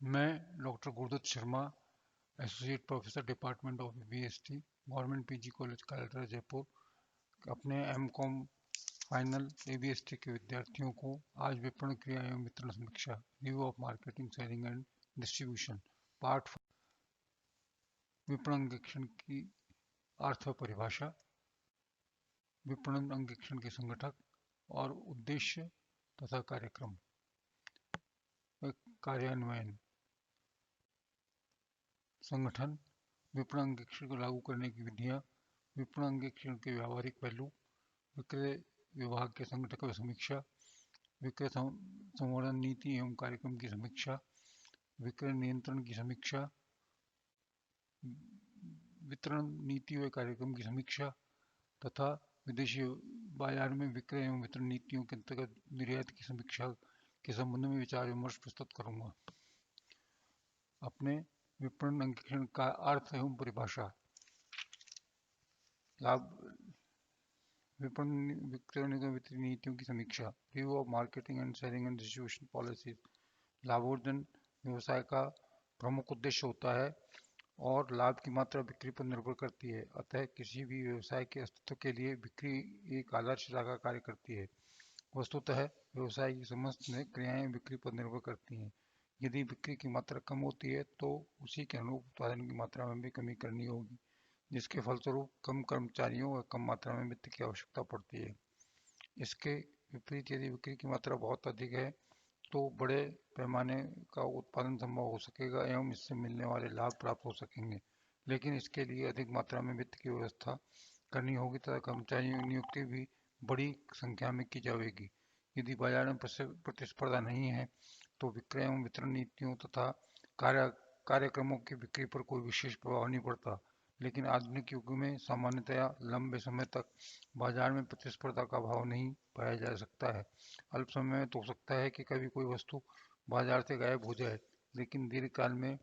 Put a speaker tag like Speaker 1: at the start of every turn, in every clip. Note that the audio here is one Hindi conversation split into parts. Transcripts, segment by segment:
Speaker 1: मैं doctor Gurudutt Sharma, associate professor department of BST, government PG college Kalra Jaipur, अपने एमकॉम फाइनल एबीएसटी के विद्यार्थियों को आज विपणन क्रिया एवं वितरण समीक्षा, review of marketing selling and distribution, part 4, विपणन अंगीक्षण की अर्थ व परिभाषा, विपणन अंगीक्षण के संगठक और उद्देश्य तथा कार्यक्रम, कार्यान्वयन, संगठन, विपणन अंगीक्षण को लागू करने की विधियां, विपणन अंगीक्षण के व्यावहारिक पहलू, विक्रय विभाग के संगठक व समीक्षा, विक्रय संवर्धन नीति एवं कार्यक्रम की समीक्षा, विक्रय नियंत्रण की समीक्षा, वितरण नीति व कार्यक्रम की समीक्षा तथा विदेशी बाजार में विक्रय एवं वितरण नीतियों के अंतर्गत निर्यात की समीक्षा के संबंध में विचार विमर्श प्रस्तुत करूंगा। अपने विपणन अंगीक्षण का अर्थ एवं परिभाषा, लाभ, विपणन विक्रय एवं वितरण नीतियों की समीक्षा, review of marketing and selling and distribution policies. लाभोर्जन व्यवसाय का प्रमुख उद्देश्य होता है और लाभ की मात्रा बिक्री पर निर्भर करती है। अतः किसी भी व्यवसाय के अस्तित्व के लिए बिक्री एक आधारशिला का कार्य करती है। वस्तुतः व्यवसाय की समस्त क्रियाएं बिक्री पर निर्भर करती हैं। यदि बिक्री की मात्रा कम होती है तो उसी के अनुरूप उत्पादन की मात्रा में भी कमी करनी होगी, जिसके फलस्वरूप कम कर्मचारियों व कम मात्रा में वित्त की आवश्यकता पड़ती है। इसके विपरीत यदि बिक्री की मात्रा बहुत अधिक है तो बड़े पैमाने का उत्पादन संभव हो सकेगा एवं इससे मिलने वाले लाभ प्राप्त हो सकेंगे, लेकिन इसके लिए अधिक मात्रा में वित्त की व्यवस्था करनी होगी तथा कर्मचारियों की नियुक्ति भी बड़ी संख्या में की जाएगी। यदि बाजार में प्रतिस्पर्धा नहीं है तो विक्रय एवं वितरण नीतियों तथा कार्यक्रमों की बिक्री पर कोई विशेष प्रभाव नहीं पड़ता। लेकिन आधुनिक युग में सामान्यतया लंबे समय तक बाजार में प्रतिस्पर्धा का भाव नहीं पाया जा सकता है। अल्प समय में तो हो सकता है कि कभी कोई वस्तु बाजार से गायब हो जाए, लेकिन दीर्घकाल में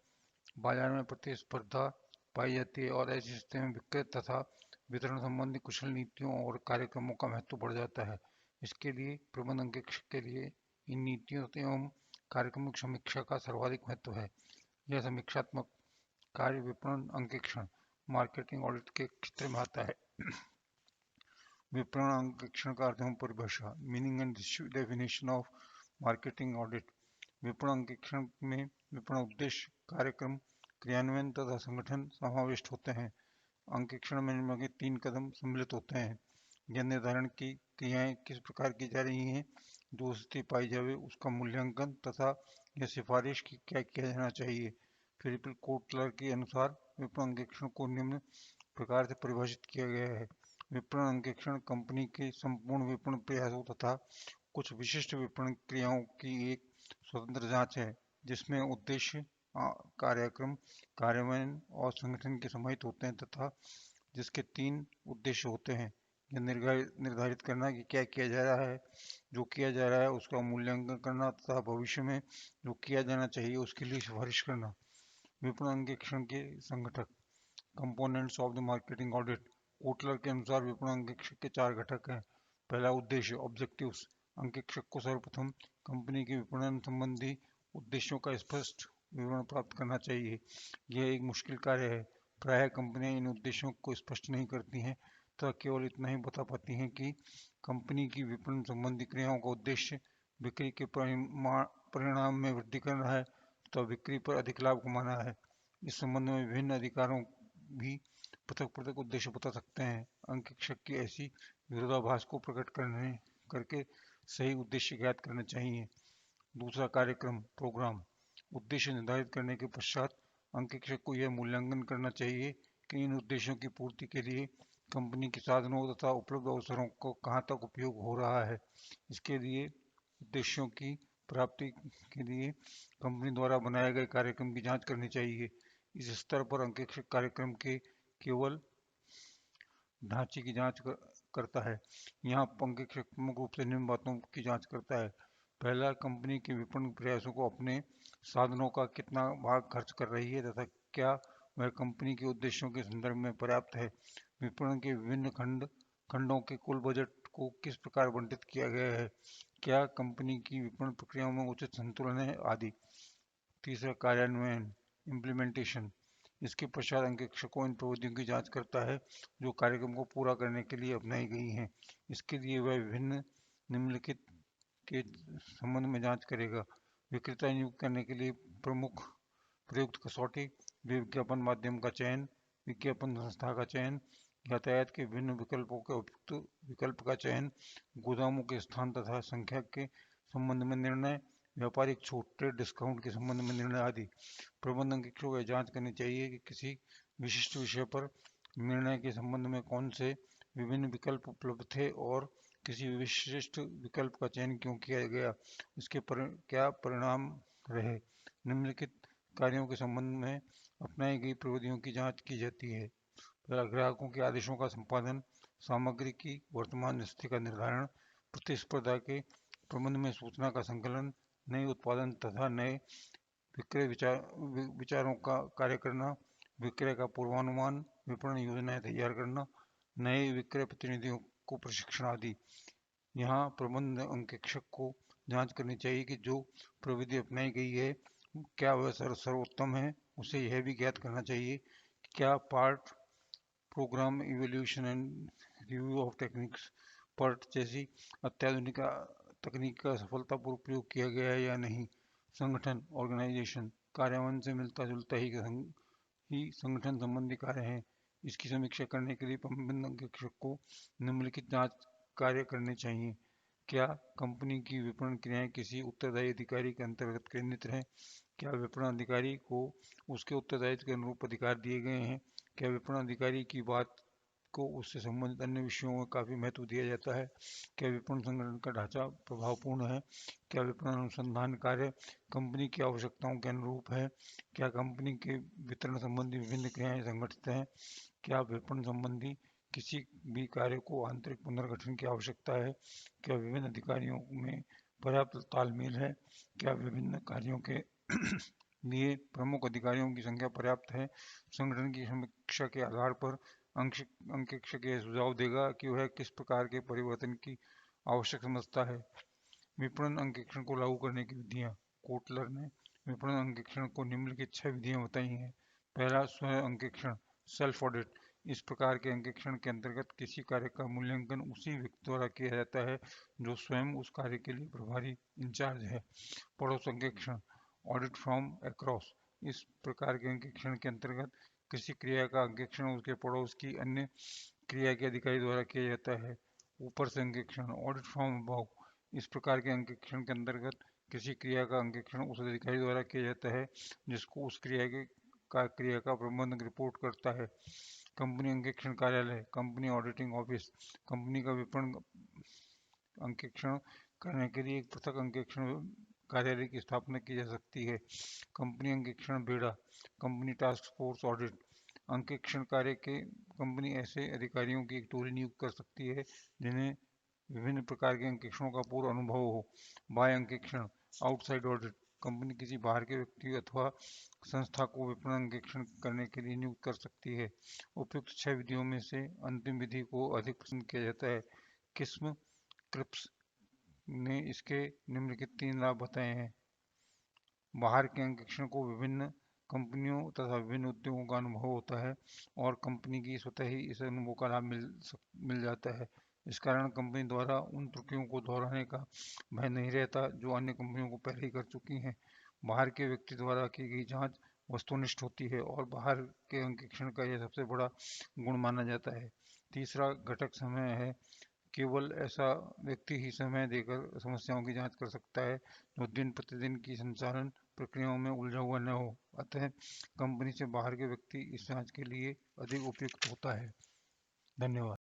Speaker 1: बाजार में प्रतिस्पर्धा पाई जाती है और ऐसी स्थिति में विक्रय तथा वितरण संबंधी कुशल नीतियों और कार्यक्रमों का महत्व बढ़ जाता है। इसके लिए प्रबंध अंगीक्षक के लिए इन नीतियों एवं कार्यक्रमों की समीक्षा का सर्वाधिक महत्व है। यह समीक्षात्मक कार्य विपणन अंगीक्षण मार्केटिंग ऑडिट के क्षेत्र में आता है। विपणन अंगीक्षण का अर्थ एवं परिभाषा, meaning and definition of marketing audit. विपणन अंगीक्षण में विपणन उद्देश्य, कार्यक्रम, क्रियान्वयन तथा संगठन समाविष्ट होते हैं। अंगीक्षण में निम्नलिखित 3 कदम सम्मिलित होते हैं। यह निर्धारण की क्रियाएं किस प्रकार की जा रही हैं, जो स्थिति पाई जाए उसका मूल्यांकन तथा यह सिफारिश की क्या किया जाना चाहिए। फिलिप कोटलर के अनुसार विपणन अंगीक्षण को निम्न प्रकार से परिभाषित किया गया है। विपणन अंगीक्षण कंपनी के संपूर्ण विपणन प्रयासों तथा कुछ विशिष्ट विपणन क्रियाओं की एक स्वतंत्र जांच है, जिसमें उद्देश्य, कार्यक्रम, कार्यान्वयन और संगठन के समाहित होते हैं तथा जिसके 3 उद्देश्य होते हैं। यह निर्धारित करना कि क्या किया जा रहा है, जो किया जा रहा है उसका मूल्यांकन करना तथा भविष्य में जो किया जाना चाहिए उसके लिए सिफारिश करना। विपणन अंगीक्षण के संगठक, components of the marketing audit. Kotler के अनुसार विपणन अंगीक्षण के 4 घटक हैं। पहला उद्देश्य, ऑब्जेक्टिव्स। अंगीक्षक को सर्वप्रथम कंपनी के विपणन संबंधी उद्देश्यों का स्पष्ट विवरण प्राप्त करना चाहिए। यह एक मुश्किल कार्य है। प्रायः कंपनियां इन उद्देश्यों को स्पष्ट नहीं करती हैं तथा केवल इतना ही बता पाती हैं कि कंपनी की विपणन संबंधी क्रियाओं का उद्देश्य बिक्री के परिणाम में वृद्धि करना है तथा बिक्री पर अधिक लाभ कमाना है। इस संबंध में विभिन्न अधिकारों भी पृथक पृथक उद्देश्य बता सकते हैं। अंगीक्षक की ऐसी विरोधाभास को प्रकट करके सही उद्देश्य ज्ञात करने चाहिए। दूसरा, कार्यक्रम, प्रोग्राम। उद्देश्य निर्धारित करने के पश्चात अंगीक्षक को यह मूल्यांकन करना चाहिए कि इन उद्देश्यों की पूर्ति के लिए कंपनी के साधनों तथा उपलब्ध अवसरों को कहां तक उपयोग हो रहा है। इसके लिए उद्देश्यों की प्राप्ति के लिए कंपनी द्वारा बनाए गए कार्यक्रम की जांच करनी चाहिए। इस स्तर पर अंगीक्षक कार्यक्रम के केवल ढांचे की जांच करता है। यहाँ अंगीक्षक प्रमुख रूप से निम्न बातों की जांच करता है। पहला, कंपनी के विपणन प्रयासों को अपने साधनों का कितना भाग खर्च कर रही है तथा क्या वह कंपनी के उद्देश्यों के संदर्भ में पर्याप्त है। विपणन के विभिन्न खंडों के कुल बजट को किस प्रकार बंटित किया गया है, क्या कंपनी की विपणन प्रक्रियाओं में उचित संतुलन है आदि। तीसरा कार्यान्वयन इम्प्लीमेंटेशन। इसके पश्चात अंकेक्षक इन प्रविधियों की जांच करता है जो कार्यक्रम को पूरा करने के लिए अपनाई गई हैं। इसके लिए वह विभिन्न निम्नलिखित के संबंध में जांच करेगा। विक्रेता नियुक्त करने के लिए प्रयुक्त कसौटी, विज्ञापन माध्यम का चयन, विज्ञापन संस्था का चयन, यातायात के विभिन्न विकल्पों के उपयुक्त विकल्प का चयन, गोदामों के स्थान तथा संख्या के संबंध में निर्णय, व्यापारिक छूट ट्रेड डिस्काउंट के संबंध में निर्णय आदि। प्रबंध अंकेक्षकों को जांच करनी चाहिए कि किसी विशिष्ट विषय पर निर्णय के संबंध में कौन से विभिन्न विकल्प उपलब्ध थे और किसी विशिष्ट विकल्प का चयन क्यों किया गया, इसके क्या परिणाम रहे। निम्नलिखित कार्यों के संबंध में अपनाई गई प्रविधियों की जांच की जाती है। ग्राहकों के आदेशों का संपादन, सामग्री की वर्तमान स्थिति का निर्धारण, प्रतिस्पर्धा के प्रबंध में सूचना का संकलन, नए उत्पादन तथा नए विक्रय विचारों का कार्य करना, विक्रय का पूर्वानुमान, विपणन योजनाएं तैयार करना, नए विक्रय प्रतिनिधियों को प्रशिक्षण आदि। यहाँ प्रबंध अंकेक्षक को जांच करनी चाहिए कि जो प्रविधि अपनाई गई है क्या वह सर्वोत्तम है। उसे यह भी ज्ञात करना चाहिए कि क्या PERT program evolution and review of techniques PERT जैसी अत्याधुनिक तकनीक का सफलतापूर्वक प्रयोग किया गया है या नहीं। संगठन ऑर्गेनाइजेशन कार्यान्वयन से मिलता जुलता ही संगठन संबंधी कार्य है। इसकी समीक्षा करने के लिए प्रबंध अंकेक्षक को निम्नलिखित जांच कार्य करने चाहिए। क्या कंपनी की विपणन क्रियाएं किसी उत्तरदायी अधिकारी के अंतर्गत केंद्रित है। क्या विपणन अधिकारी को उसके उत्तरदायित्व के अनुरूप अधिकार दिए गए हैं। क्या विपणन अधिकारी की बात को उससे संबंधित अन्य विषयों में काफी महत्व दिया जाता है। क्या विपणन संगठन का ढांचा प्रभावपूर्ण है। क्या विपणन अनुसंधान कार्य कंपनी की आवश्यकताओं के अनुरूप है। क्या कंपनी के वितरण संबंधी विभिन्न क्रियाएं संगठित हैं। क्या विपणन संबंधी किसी भी कार्य को आंतरिक पुनर्गठन की आवश्यकता है। क्या विभिन्न अधिकारियों में पर्याप्त तालमेल है। क्या विभिन्न कार्यों के लिए प्रमुख अधिकारियों की संख्या पर्याप्त है। संगठन की समीक्षा के आधार पर अंकेक्षक यह सुझाव देगा कि वह किस प्रकार के परिवर्तन की आवश्यक समझता है। विपणन अंकेक्षण को लागू करने की विधियां। कोटलर ने विपणन अंकेक्षण को निम्नलिखित 6 विधियां बताई हैं। पहला, स्वयं अंकेक्षण सेल्फ ऑडिट। इस प्रकार के अंकेक्षण के अंतर्गत किसी कार्य का मूल्यांकन उसी व्यक्ति द्वारा किया जाता है जो स्वयं उस कार्य के लिए प्रभारी इंचार्ज है। पड़ोस अंकेक्षण ऑडिट फ्रॉम अक्रॉस। इस प्रकार के अंकेक्षण के अंतर्गत किसी क्रिया का अंकेक्षण उसके पड़ोस की अन्य क्रिया के अधिकारी द्वारा किया जाता है। ऊपर से अंकेक्षण ऑडिट फ्रॉम अबव। इस प्रकार के अंकेक्षण के अंतर्गत किसी क्रिया का अंकेक्षण उस अधिकारी द्वारा किया जाता है जिसको उस क्रिया का प्रबंधक रिपोर्ट करता है। कंपनी अंकेक्षण कार्यालय कंपनी ऑडिटिंग ऑफिस। कंपनी का विपणन अंकेक्षण करने के लिए एक पृथक अंकेक्षण कार्यालय की स्थापना की जा सकती है। कंपनी अंकेक्षण बेड़ा कंपनी टास्क फोर्स ऑडिट। अंकेक्षण कार्य के कंपनी ऐसे अधिकारियों की एक टोली नियुक्त कर सकती है जिन्हें विभिन्न प्रकार के अंकेक्षणों का पूर्व अनुभव हो। बाह्य अंकेक्षण आउटसाइड ऑडिट कंपनी किसी बाहर के व्यक्ति अथवा संस्था को विपणन अंकेक्षण करने के लिए नियुक्त कर सकती है। उपयुक्त 6 विधियों में से अंतिम विधि को अधिक पसंद किया जाता है। किस्म क्रिप्स ने इसके निम्नलिखित 3 लाभ बताए हैं। बाहर के अंकेक्षण को विभिन्न कंपनियों तथा विभिन्न उद्योगों का अनुभव होता है और कंपनी की स्वतः ही इस अनुभव का लाभ मिल जाता है। इस कारण कंपनी द्वारा उन त्रुटियों को दोहराने का भय नहीं रहता जो अन्य कंपनियों को पहले ही कर चुकी हैं। बाहर के व्यक्ति द्वारा की गई जांच वस्तुनिष्ठ होती है और बाहर के अंकेक्षण का यह सबसे बड़ा गुण माना जाता है। तीसरा घटक समय है। केवल ऐसा व्यक्ति ही समय देकर समस्याओं की जांच कर सकता है जो दिन प्रतिदिन की संचालन प्रक्रियाओं में उलझा हुआ न हो। अतः कंपनी से बाहर के व्यक्ति इस जांच के लिए अधिक उपयुक्त होता है। धन्यवाद।